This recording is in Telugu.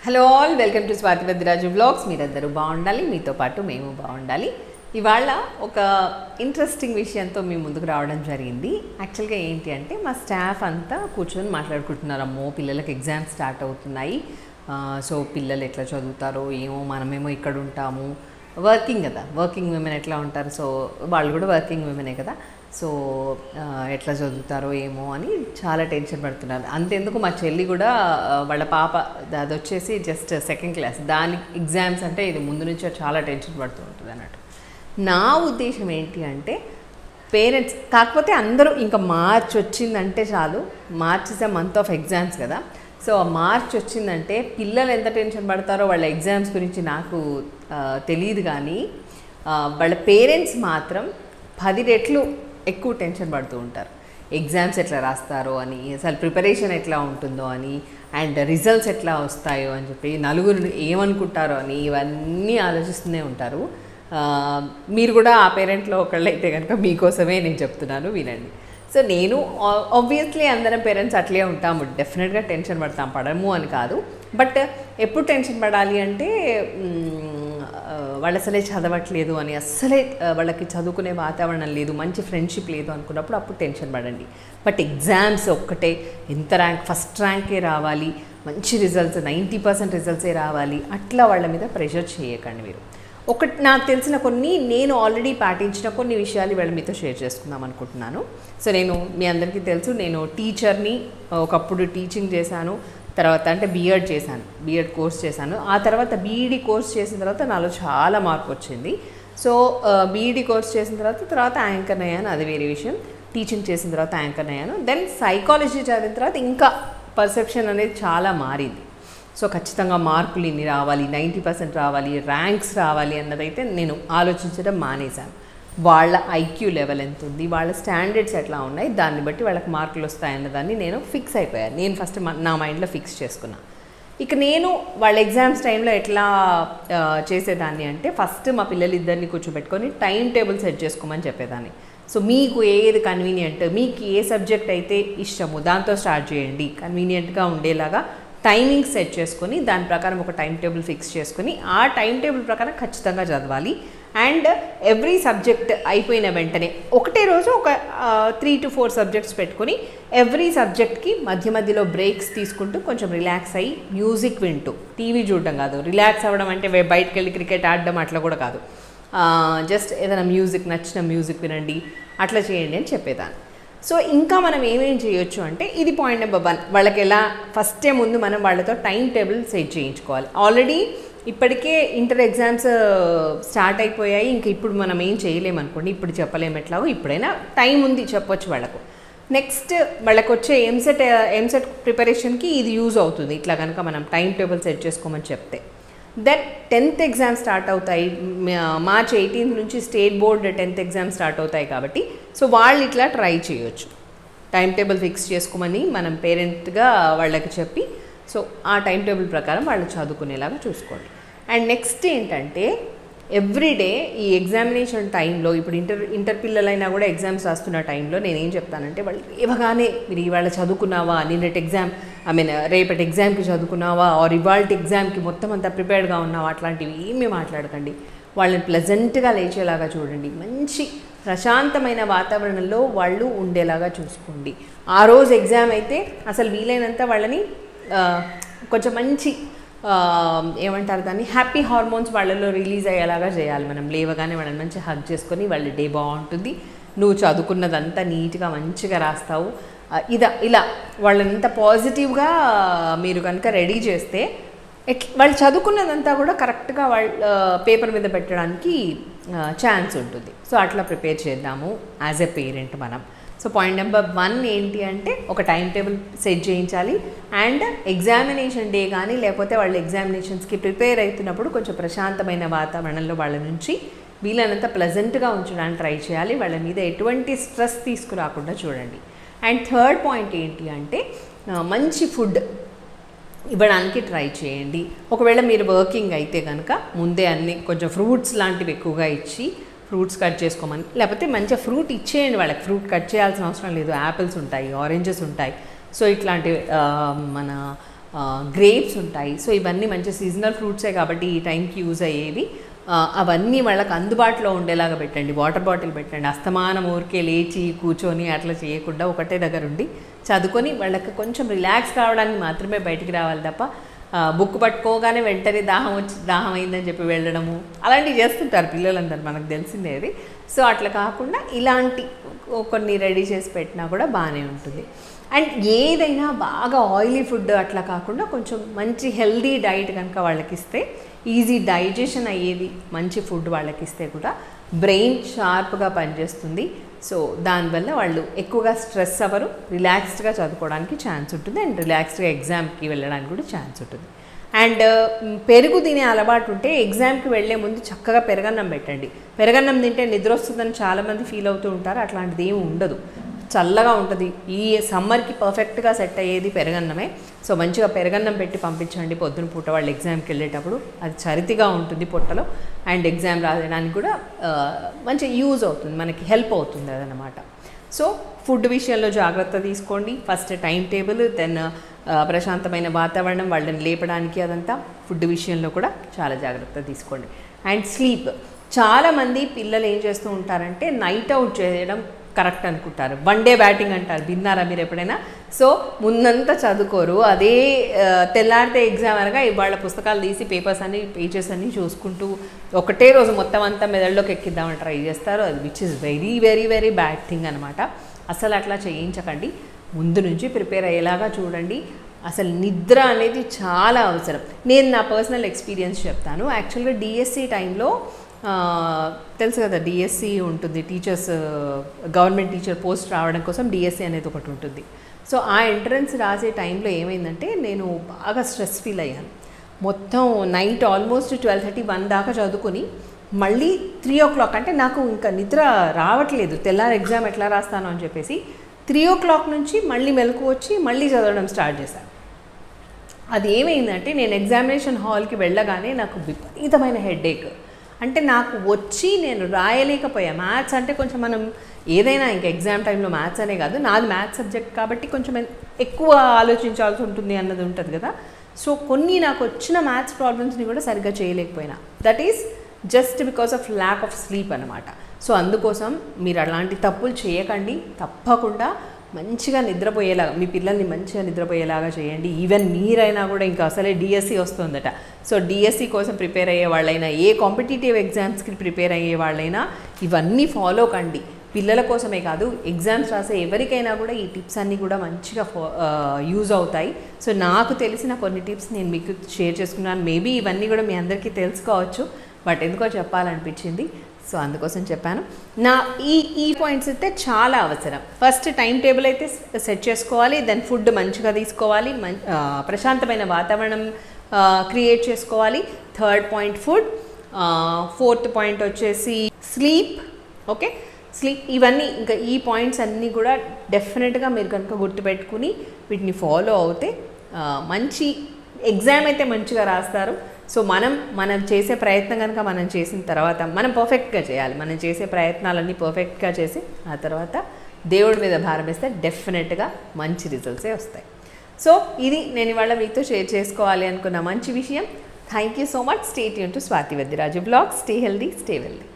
Hello all, welcome to Swathi Peddiraju vlogs. మీరందరూ బాగుండాలి, మీతో పాటు మేము బాగుండాలి. ఇవాళ ఒక ఇంట్రెస్టింగ్ విషయంతో మీ ముందుకు రావడం జరిగింది. యాక్చువల్గా ఏంటి అంటే మా స్టాఫ్ అంతా కూర్చొని మాట్లాడుకుంటున్నారు. అమ్మో, పిల్లలకి ఎగ్జామ్స్ స్టార్ట్ అవుతున్నాయి, సో పిల్లలు ఎట్లా చదువుతారో ఏమో, మనమేమో ఇక్కడ ఉంటాము, వర్కింగ్ కదా, వర్కింగ్ విమెన్ ఎట్లా ఉంటారు, సో వాళ్ళు కూడా వర్కింగ్ విమెనే కదా, సో ఎట్లా చదువుతారో ఏమో అని చాలా టెన్షన్ పడుతున్నారు. అంతెందుకు మా చెల్లి కూడా వాళ్ళ పాప అది వచ్చేసి జస్ట్ సెకండ్ క్లాస్, దాని ఎగ్జామ్స్ అంటే ఇది ముందు నుంచే చాలా టెన్షన్ పడుతూ ఉంటుంది అన్నట్టు. నా ఉద్దేశం ఏంటి అంటే పేరెంట్స్ కాకపోతే అందరూ ఇంకా మార్చ్ వచ్చిందంటే చాలు, March is a month of exams కదా, సో మార్చ్ వచ్చిందంటే పిల్లలు ఎంత టెన్షన్ పడతారో వాళ్ళ ఎగ్జామ్స్ గురించి నాకు తెలియదు, కానీ వాళ్ళ పేరెంట్స్ మాత్రం 10 రెట్లు ఎక్కువ టెన్షన్ పడుతూ ఉంటారు. ఎగ్జామ్స్ ఎట్లా రాస్తారో అని, అసలు ప్రిపరేషన్ ఎట్లా ఉంటుందో అని, అండ్ రిజల్ట్స్ ఎట్లా వస్తాయో అని చెప్పి, నలుగురు ఏమనుకుంటారో అని, ఇవన్నీ ఆలోచిస్తూనే ఉంటారు. మీరు కూడా ఆ పేరెంట్లో ఒకళ్ళైతే కనుక మీకోసమే నేను చెప్తున్నాను, వినండి. సో నేను ఆబ్వియస్లీ అందరం పేరెంట్స్ అట్లే ఉంటాము, డెఫినెట్గా టెన్షన్ పడతాం, పడము అని కాదు. బట్ ఎప్పుడు టెన్షన్ పడాలి అంటే వాళ్ళు అసలే చదవట్లేదు అని, అస్సలే వాళ్ళకి చదువుకునే వాతావరణం లేదు, మంచి ఫ్రెండ్షిప్ లేదు అనుకున్నప్పుడు అప్పుడు టెన్షన్ పడండి. బట్ ఎగ్జామ్స్ ఒక్కటే, ఎంత ర్యాంక్, ఫస్ట్ ర్యాంకే రావాలి, మంచి రిజల్ట్స్ 90% రిజల్ట్సే రావాలి, అట్లా వాళ్ళ మీద ప్రెషర్ చేయకండి మీరు. ఒకటి నాకు తెలిసిన నేను ఆల్రెడీ పాటించిన కొన్ని విషయాలు వీళ్ళ మీతో షేర్ చేసుకుందాం అనుకుంటున్నాను. సో నేను మీ అందరికీ తెలుసు, నేను టీచర్ని, ఒకప్పుడు టీచింగ్ చేశాను, తర్వాత అంటే బీఎడ్ చేశాను, బీఎడ్ కోర్స్ చేశాను, ఆ తర్వాత బీఈడి కోర్స్ చేసిన తర్వాత నాలో చాలా మార్పు వచ్చింది. సో బీఈడి కోర్స్ చేసిన తర్వాత యాంకర్ అయ్యాను, అది వేరే విషయం. టీచింగ్ చేసిన తర్వాత యాంకర్ అయ్యాను. దెన్ సైకాలజీ చదివిన తర్వాత ఇంకా పర్సెప్షన్ అనేది చాలా మారింది. సో ఖచ్చితంగా మార్కులు ఇన్ని రావాలి, 90% రావాలి, ర్యాంక్స్ రావాలి అన్నదైతే నేను ఆలోచించడం మానేశాను. వాళ్ళ ఐక్యూ లెవెల్ ఎంత ఉంది, వాళ్ళ స్టాండర్డ్స్ ఎట్లా ఉన్నాయి, దాన్ని బట్టి వాళ్ళకి మార్కులు వస్తాయన్నదాన్ని నేను ఫిక్స్ అయిపోయాను. నేను ఫస్ట్ నా మైండ్లో ఫిక్స్ చేసుకున్నాను. ఇక నేను వాళ్ళ ఎగ్జామ్స్ టైంలో ఎట్లా చేసేదాన్ని అంటే, ఫస్ట్ మా పిల్లలిద్దరిని కూర్చోబెట్టుకొని టైం టేబుల్ సెట్ చేసుకోమని చెప్పేదాన్ని. సో మీకు ఏది కన్వీనియంట్, మీకు ఏ సబ్జెక్ట్ అయితే ఇష్టమో దాంతో స్టార్ట్ చేయండి, కన్వీనియంట్గా ఉండేలాగా టైమింగ్ సెట్ చేసుకొని దాని ప్రకారం ఒక టైం టేబుల్ ఫిక్స్ చేసుకొని ఆ టైం టేబుల్ ప్రకారం ఖచ్చితంగా చదవాలి. అండ్ ఎవ్రీ సబ్జెక్ట్ అయిపోయిన వెంటనే ఒకటే రోజు ఒక 3 to 4 సబ్జెక్ట్స్ పెట్టుకొని ఎవ్రీ సబ్జెక్ట్కి మధ్య మధ్యలో బ్రేక్స్ తీసుకుంటూ కొంచెం రిలాక్స్ అయ్యి మ్యూజిక్ వింటూ, టీవీ చూడడం కాదు, రిలాక్స్ అవ్వడం అంటే బయటకు వెళ్ళి క్రికెట్ ఆడడం అట్లా కూడా కాదు, జస్ట్ ఏదైనా మ్యూజిక్, నచ్చిన మ్యూజిక్ వినండి, అట్లా చేయండి అని చెప్పేదాన్ని. సో ఇంకా మనం ఏమేం చేయొచ్చు అంటే, ఇది పాయింట్ నెంబర్ 1. వాళ్ళకి ఎలా ఫస్టే ముందు మనం వాళ్ళతో టైం టేబుల్ సెట్ చేయించుకోవాలి. ఆల్రెడీ ఇప్పటికే ఇంటర్ ఎగ్జామ్స్ స్టార్ట్ అయిపోయాయి, ఇంక ఇప్పుడు మనం ఏం చేయలేమనుకోండి, ఇప్పుడు చెప్పలేము, ఎట్లాగో ఇప్పుడైనా టైం ఉంది చెప్పొచ్చు వాళ్ళకు. నెక్స్ట్ వాళ్ళకి వచ్చే ఎంసెట్ ప్రిపరేషన్కి ఇది యూజ్ అవుతుంది ఇట్లా కనుక మనం టైం టేబుల్ సెట్ చేసుకోమని చెప్తే. దెన్ 10th ఎగ్జామ్ స్టార్ట్ అవుతాయి, March 18th నుంచి state board 10th exam start అవుతాయి కాబట్టి, సో వాళ్ళు ఇట్లా ట్రై చేయొచ్చు. టైం టేబుల్ ఫిక్స్ చేసుకోమని మనం పేరెంట్గా వాళ్ళకి చెప్పి, సో ఆ టైం టేబుల్ ప్రకారం వాళ్ళు చదువుకునేలాగా చూసుకోండి. అండ్ నెక్స్ట్ ఏంటంటే, ఎవ్రీడే ఈ ఎగ్జామినేషన్ టైంలో, ఇప్పుడు ఇంటర్ పిల్లలైనా కూడా ఎగ్జామ్స్ రాస్తున్న టైంలో నేనేం చెప్తానంటే, వాళ్ళు ఇవ్వగానే మీరు ఇవాళ చదువుకున్నావా, నిన్నటి ఎగ్జామ్ రేపటి ఎగ్జామ్కి చదువుకున్నావా, ఆర్ ఇవాళ ఎగ్జామ్కి మొత్తం అంతా ప్రిపేర్డ్గా ఉన్నావా, అట్లాంటివి ఏమీ మాట్లాడకండి. వాళ్ళని ప్లెజెంట్గా లేచేలాగా చూడండి, మంచి ప్రశాంతమైన వాతావరణంలో వాళ్ళు ఉండేలాగా చూసుకోండి. ఆ రోజు ఎగ్జామ్ అయితే అసలు వీలైనంత వాళ్ళని కొంచెం మంచి ఏమంటారు దాన్ని, హ్యాపీ హార్మోన్స్ వాళ్ళలో రిలీజ్ అయ్యేలాగా చేయాలి. మనం లేవగానే వాళ్ళని మంచి హగ్ చేసుకొని, వాళ్ళ డే బాగుంటుంది, నువ్వు చదువుకున్నదంతా నీట్గా మంచిగా రాస్తావు, ఇలా వాళ్ళంతా పాజిటివ్గా మీరు కనుక రెడీ చేస్తే వాళ్ళు చదువుకున్నదంతా కూడా కరెక్ట్గా వాళ్ళ పేపర్ మీద పెట్టడానికి ఛాన్స్ ఉంటుంది. సో అట్లా ప్రిపేర్ చేద్దాము యాజ్ ఎ పేరెంట్ మనం. సో పాయింట్ నెంబర్ 1 ఏంటి అంటే, ఒక టైం టేబుల్ సెట్ చేయించాలి. అండ్ ఎగ్జామినేషన్ డే కానీ లేకపోతే వాళ్ళ ఎగ్జామినేషన్స్కి ప్రిపేర్ అవుతున్నప్పుడు కొంచెం ప్రశాంతమైన వాతావరణంలో వాళ్ళ నుంచి వీళ్ళనంతా ప్లెజెంట్గా ఉంచడానికి ట్రై చేయాలి. వాళ్ళ మీద ఎటువంటి స్ట్రెస్ తీసుకురాకుండా చూడండి. అండ్ థర్డ్ పాయింట్ ఏంటి అంటే, మంచి ఫుడ్ ఇవ్వడానికి ట్రై చేయండి. ఒకవేళ మీరు వర్కింగ్ అయితే కనుక ముందే అన్ని కొంచెం ఫ్రూట్స్ లాంటివి ఎక్కువగా ఇచ్చి, ఫ్రూట్స్ కట్ చేసుకోమని, లేకపోతే మంచిగా ఫ్రూట్ ఇచ్చేయండి వాళ్ళకి. ఫ్రూట్ కట్ చేయాల్సిన అవసరం లేదు, యాపిల్స్ ఉంటాయి, ఆరెంజెస్ ఉంటాయి. సో ఇట్లాంటి మన గ్రేప్స్ ఉంటాయి. సో ఇవన్నీ మంచి సీజనల్ ఫ్రూట్సే కాబట్టి ఈ టైంకి యూజ్ అయ్యేవి. అవన్నీ వాళ్ళకి అందుబాటులో ఉండేలాగా పెట్టండి. వాటర్ బాటిల్ పెట్టండి. అస్తమానం ఊరికే లేచి కూర్చొని అట్లా చేయకుండా ఒకటే దగ్గర ఉండి చదువుకొని వాళ్ళకి కొంచెం రిలాక్స్ కావడానికి మాత్రమే బయటికి రావాలి తప్ప బుక్ పట్టుకోగానే వెంటనే దాహం అయిందని చెప్పి వెళ్ళడము అలాంటివి చేస్తుంటారు పిల్లలందరూ, మనకు తెలిసిందేది. సో అట్లా కాకుండా ఇలాంటి కొన్ని రెడీ చేసి పెట్టినా కూడా బాగానే ఉంటుంది. అండ్ ఏదైనా బాగా ఆయిలీ ఫుడ్ అట్లా కాకుండా కొంచెం మంచి హెల్దీ డైట్ కనుక వాళ్ళకి ఇస్తే, ఈజీ డైజెషన్ అయ్యేది మంచి ఫుడ్ వాళ్ళకి ఇస్తే కూడా బ్రెయిన్ షార్ప్గా పనిచేస్తుంది. సో దానివల్ల వాళ్ళు ఎక్కువగా స్ట్రెస్ అవ్వరు, రిలాక్స్డ్గా చదువుకోవడానికి ఛాన్స్ ఉంటుంది అండ్ రిలాక్స్డ్గా ఎగ్జామ్కి వెళ్ళడానికి కూడా ఛాన్స్ ఉంటుంది. అండ్ పెరుగు తినే అలవాటు ఉంటే ఎగ్జామ్కి వెళ్ళే ముందు చక్కగా పెరగన్నం పెట్టండి. పెరగన్నం తింటే నిద్ర వస్తుందని చాలామంది ఫీల్ అవుతూ ఉంటారు. అట్లాంటిది ఏమి ఉండదు, చల్లగా ఉంటుంది. ఈ సమ్మర్కి పర్ఫెక్ట్గా సెట్ అయ్యేది పెరగన్నమే. సో మంచిగా పెరగన్నం పెట్టి పంపించండి పొద్దున పూట వాళ్ళు ఎగ్జామ్కి వెళ్ళేటప్పుడు. అది చరితిగా ఉంటుంది పొట్టలో అండ్ ఎగ్జామ్ రాయడానికి కూడా మంచి యూజ్ అవుతుంది, మనకి హెల్ప్ అవుతుంది అదనమాట. సో ఫుడ్ విషయంలో జాగ్రత్త తీసుకోండి. ఫస్ట్ టైం టేబుల్, దెన్ ప్రశాంతమైన వాతావరణం వాళ్ళని లేపడానికి, అదంతా ఫుడ్ విషయంలో కూడా చాలా జాగ్రత్త తీసుకోండి. అండ్ స్లీప్, చాలామంది పిల్లలు ఏం చేస్తూ ఉంటారంటే నైట్ అవుట్ చేయడం కరెక్ట్ అనుకుంటారు. వన్ డే బ్యాటింగ్ అంటారు, విన్నారా మీరు ఎప్పుడైనా? సో ముందంతా చదువుకోరు, అదే తెల్లారితే ఎగ్జామ్ అనగా ఇవాళ పుస్తకాలు తీసి పేపర్స్ అన్ని పేజెస్ అన్నీ చూసుకుంటూ ఒకటే రోజు మొత్తం అంతా మెదడులోకి ఎక్కిద్దామని ట్రై చేస్తారు. అది which is very very very bad thing అనమాట. అసలు అట్లా చేయించకండి, ముందు నుంచి ప్రిపేర్ అయ్యేలాగా చూడండి. అసలు నిద్ర అనేది చాలా అవసరం. నేను నా పర్సనల్ ఎక్స్పీరియన్స్ చెప్తాను. యాక్చువల్గా డిఎస్సి టైంలో తెలుసు కదా, డిఎస్సి ఉంటుంది, టీచర్స్ గవర్నమెంట్ టీచర్ పోస్ట్ రావడం కోసం డిఎస్సి అనేది ఒకటి ఉంటుంది. సో ఆ ఎంట్రన్స్ రాసే టైంలో ఏమైందంటే నేను బాగా స్ట్రెస్ ఫీల్ అయ్యాను. మొత్తం నైట్ ఆల్మోస్ట్ 12:30-1 దాకా చదువుకుని మళ్ళీ 3 o'clock అంటే నాకు ఇంకా నిద్ర రావట్లేదు, తెల్లారి ఎగ్జామ్ ఎట్లా రాస్తాను అని చెప్పేసి 3 o'clock నుంచి మళ్ళీ మెలకు వచ్చి మళ్ళీ చదవడం స్టార్ట్ చేశాను. అది ఏమైందంటే నేను ఎగ్జామినేషన్ హాల్కి వెళ్ళగానే నాకు విపరీతమైన హెడేక్. అంటే నాకు వచ్చి నేను రాయలేకపోయా. మ్యాథ్స్ అంటే కొంచెం మనం ఏదైనా ఇంకా ఎగ్జామ్ టైంలో మ్యాథ్స్ అనే కాదు, నాది మ్యాథ్స్ సబ్జెక్ట్ కాబట్టి కొంచెం ఎక్కువ ఆలోచించాల్సి ఉంటుంది అన్నది ఉంటుంది కదా. సో కొన్ని నాకు వచ్చిన మ్యాథ్స్ ప్రాబ్లమ్స్ని కూడా సరిగ్గా చేయలేకపోయినా. That is just because of lack of sleep అనమాట. సో అందుకోసం మీరు అలాంటి తప్పులు చేయకండి. తప్పకుండా మంచిగా నిద్రపోయేలాగా మీ పిల్లల్ని మంచిగా నిద్రపోయేలాగా చేయండి. ఈవెన్ మీరైనా కూడా ఇంకా అసలే డిఎస్సి వస్తుందట. సో డిఎస్సి కోసం ప్రిపేర్ అయ్యే వాళ్ళైనా, ఏ కాంపిటేటివ్ ఎగ్జామ్స్కి ప్రిపేర్ అయ్యే వాళ్ళైనా ఇవన్నీ ఫాలో కండి. పిల్లల కోసమే కాదు, ఎగ్జామ్స్ రాసే ఎవరికైనా కూడా ఈ టిప్స్ అన్నీ కూడా మంచిగా యూజ్ అవుతాయి. సో నాకు తెలిసిన కొన్ని టిప్స్ నేను మీకు షేర్ చేసుకున్నాను. మేబీ ఇవన్నీ కూడా మీ అందరికీ తెలుసుకోవచ్చు, బట్ ఎందుకో చెప్పాలనిపించింది. సో అందుకోసం చెప్పాను. ఈ పాయింట్స్ అయితే చాలా అవసరం. ఫస్ట్ టైం టేబుల్ అయితే సెట్ చేసుకోవాలి, దెన్ ఫుడ్ మంచిగా తీసుకోవాలి, ప్రశాంతమైన వాతావరణం క్రియేట్ చేసుకోవాలి. Third point food, fourth point వచ్చేసి స్లీప్. Okay, sleep. ఇవన్నీ ఇంకా ఈ పాయింట్స్ అన్నీ కూడా డెఫినెట్గా మీరు కనుక గుర్తుపెట్టుకుని వీటిని ఫాలో అవుతే మంచి ఎగ్జామ్ అయితే మంచిగా రాస్తారు. సో మనం చేసే ప్రయత్నం కనుక మనం చేసిన తర్వాత మనం పర్ఫెక్ట్గా చేయాలి. మనం చేసే ప్రయత్నాలన్నీ పర్ఫెక్ట్గా చేసి ఆ తర్వాత దేవుడి మీద భారం వేస్తే డెఫినెట్గా మంచి రిజల్ట్సే వస్తాయి. సో ఇది నేను ఇవాళ మీతో షేర్ చేసుకోవాలి అనుకున్న మంచి విషయం. Thank you so much. Stay tune to Swathi Vaddiraju blogs. Stay healthy, stay wealthy.